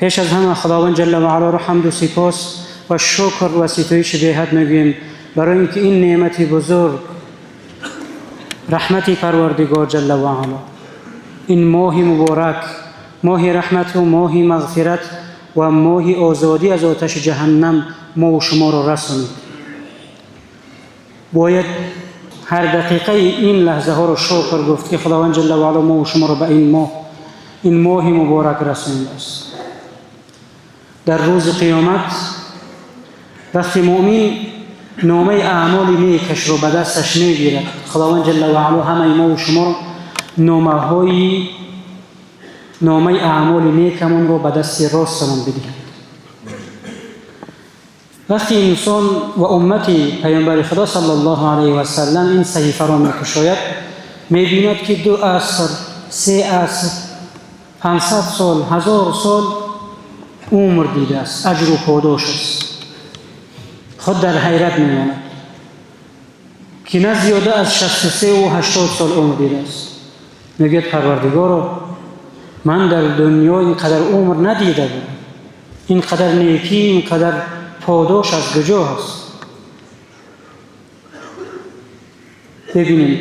پیش از همه خداوند جل و علا را حمد و سپاس و شکر و ستایش بی‌حد میگیم برای اینکه این نعمتی بزرگ، رحمتی پروردگار جل و علا، این ماه مبارک، ماه رحمت و ماه مغفرت و ماه آزادی از آتش جهنم ما و شما را رسانید. باید هر دقیقه این لحظه ها را شکر گفت که خداوند جل و علا ما و شما را به این ماه مبارک رسانیده است. در روز قیامت وقتی مؤمن نامه اعمال نیکش رو به دستش میگیرد، خداوند جل و علا همه ما و شما نامه اعمال نیکمون رو به دست راستمون بدهد. وقتی انسان و امتی پیامبر خدا صلی الله علیه و سلم این صحیفه را می‌گشاید، می‌بیند که 2 عصر، 3 عصر، 500 سال، 1000 سال عمر دیده است، اجر و پاداش است. خود در حیرت می‌ماند که نه زیاده از 63 و 80 سال عمر دیده است. میگه پروردگارا، من در دنیا اینقدر عمر ندیده بودم، اینقدر نیکی، اینقدر پاداش از کجا هست؟ ببینید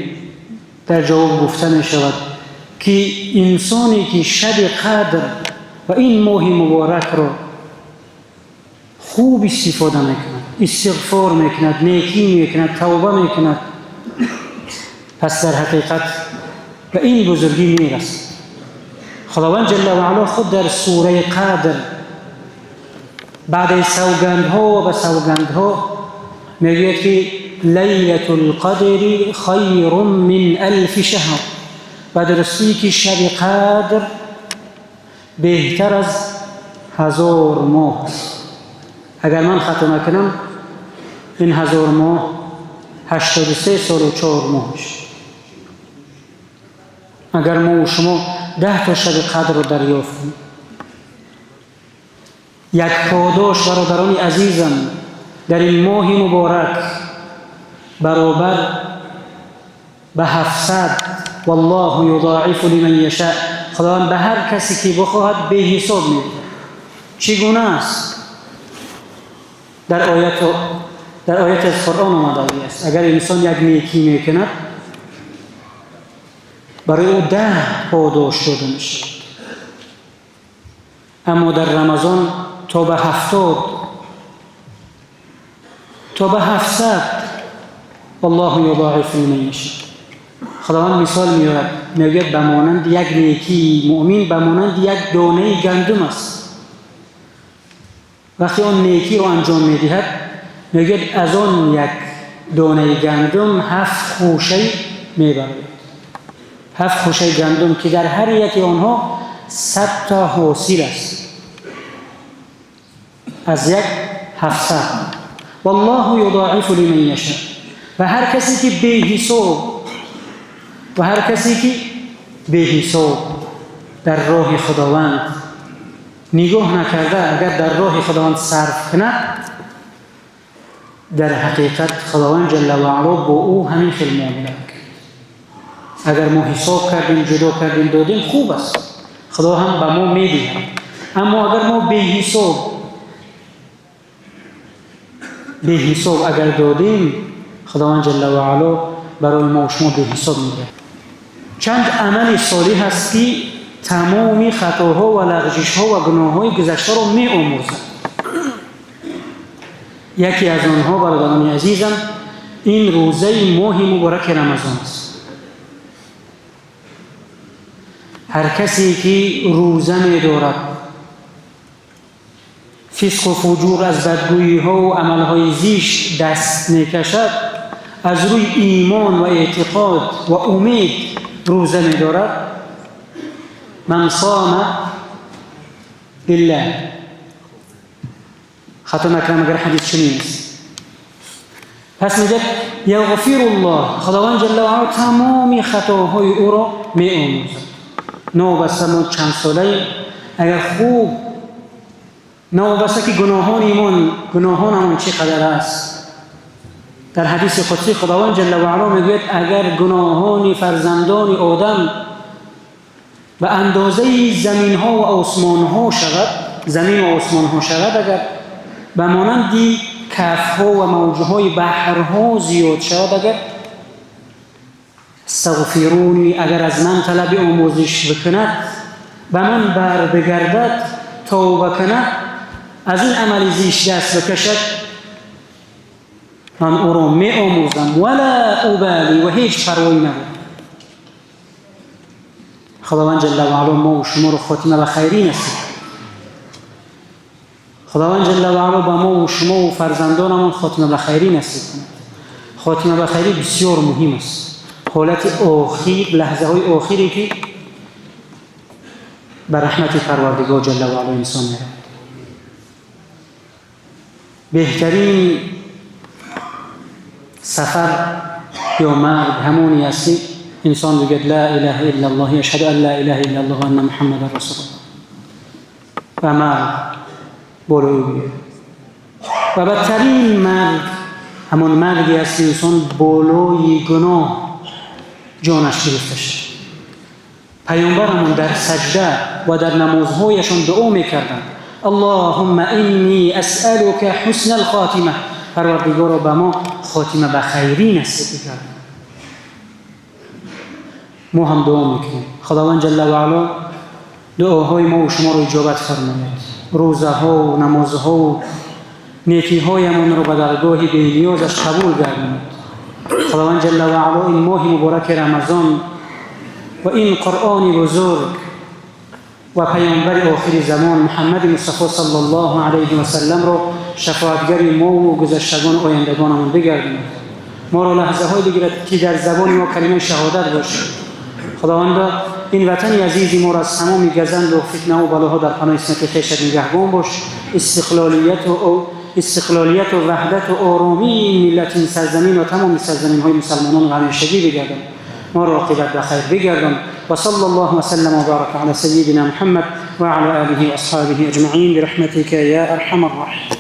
در جواب گفته می شود که انسانی که شب قدر و این ماه مبارک را خوب استفاده میکند، استغفار میکند، نیکی میکند، توبه میکند، پس در حقیقت به این بزرگی میرسد. خداوند جل و علا خود در سوره قدر بعد سوگندها و به سوگندها میگوید که لیلة القدر خیر من 1000 شهر، و درستی که شب قدر بهتر از 1000 ماه است. اگر من خطا نکنم این 1000 ماه 83 سال و 4 ماهش. اگر ما و شما 10 تا شب قدر رو دریافتیم، یک پاداش برادران عزیزم در این ماه مبارک برابر به 700 والله یضاعف لمن یشاء، خداوند به هر کسی که بخواهد به حساب میده. چگونه است؟ در آیت از قرآن آمده است اگر انسان یک نیکی میکند برای او 10 پاداش داده میشه، اما در رمضان تا به 70 تا به 700 والله یضاعف لمن یشاء. خداوند مثال میارد، میگوید بمانند یک نیکی مؤمن بمانند یک دانه گندم است. وقتی آن نیکی رو انجام میدهد میگوید از آن یک دانه گندم 7 خوشه میبرد. 7 خوشه گندم که در هر یکی آنها 100 تا حاصل است، از یک 700. والله یضاعف لمن یشاء. و هر کسی که به حساب در راه خداوند نگاه نکرده، اگر در راه خداوند صرف کند، در حقیقت خداوند جل و علا با او همین خیلی معامله کرد. اگر ما حساب کردیم، جدا کردیم، دادیم، خوب است، خدا هم به ما میدهد. اما اگر ما به حساب اگر دادیم، خداوند جل و علا برای ما و شما به حساب میده. چند عمل صالح هست که تمامی خطاها و لغزش‌ها و گناه‌های گذشته را می‌آمرزد. یکی از آنها برادران عزیزم این روزه ماه مبارک رمضان است. هر کسی که روزه می‌دارد، فسق و فجور از بدگویی‌ها و عمل‌های زشت دست می‌کشد، از روی ایمان و اعتقاد و امید روزه می‌دارد، من صام بالله، خطا نکنم اگر حدیث چنین است، پس میگه یغفر الله، خداوند جل و علا تمامی خطاهای او را می‌آمرزد. نوبسته ما چند ساله اگر خوب نوبسته که گناهانمون چقدر است. در حدیث قدسی خداوند جل و علا میگوید اگر گناهان فرزندان آدم به اندازه زمین ها و آسمان ها شود، زمین و آسمان ها شود، اگر به مانندی کف ها و موج های بحرها زیاد شود، اگر استغفرونی، اگر از من طلب آموزش بکند، به من بر بگردد، توبه کند، از این عمل زیش دست بکشد، من او را می آموزم ولا ابالی و هیچ پروایی نبود. خداوند جل و علا ما و شما رو خاتمه به خیری نصیب. خداوند جل و علا با ما و شما و فرزندانمون خاتمه به خیری نصیب کند. خاتمه به خیری بسیار مهم است. حالت آخیر، لحظه های آخری که بر رحمت پروردگار جل و علا انسان میرد. بهترین سفر یا مرگ همونی است انسان بگد لا اله الا الله، یشهد ان لا اله الا الله و ان محمد رسول الله، و مرگ بالای بگید. و بدترین مرگ همون مرگی است انسان بالای گناه جانش گرفته شد. پیامبرمون در سجده و در نمازهایشان دعا میکردند اللهم انی اسألک حسن الخاتمه، پروردگارا به ما خاتمه به خیری نصیب کرد. ما هم دعا میکنیم خداوند جل و علا دعاهای ما و شما رو اجابت فرماید، روزه ها و نمازها و نیکی هایمون رو به درگاه بی‌نیازش قبول گرداند. خداوند جل و علا این ماه مبارک رمضان و این قرآن بزرگ و پیامبر آخر زمان محمد مصطفی صلی الله علیه و سلم رو شفاعتگر ما و گذشتگان و آیندگانمون بگرداند. ما را لحظه های بگیرد که در زبان ما کلمه شهادت باشه. خداوند این وطن عزیز ما را از تمام گزند و فتنه و بلاها در پناه اسمت خویشت نگهبان باش. استقلالیت و وحدت و آرامی ملت این سرزمین و تمام سرزمین های مسلمانان همیشگی بگردان. ما را عاقبت بخیر بگردان. و صلی الله وسلم و بارک علی سیدنا محمد و علی آله و اصحابه اجمعین برحمتک یا ارحم الراحمین.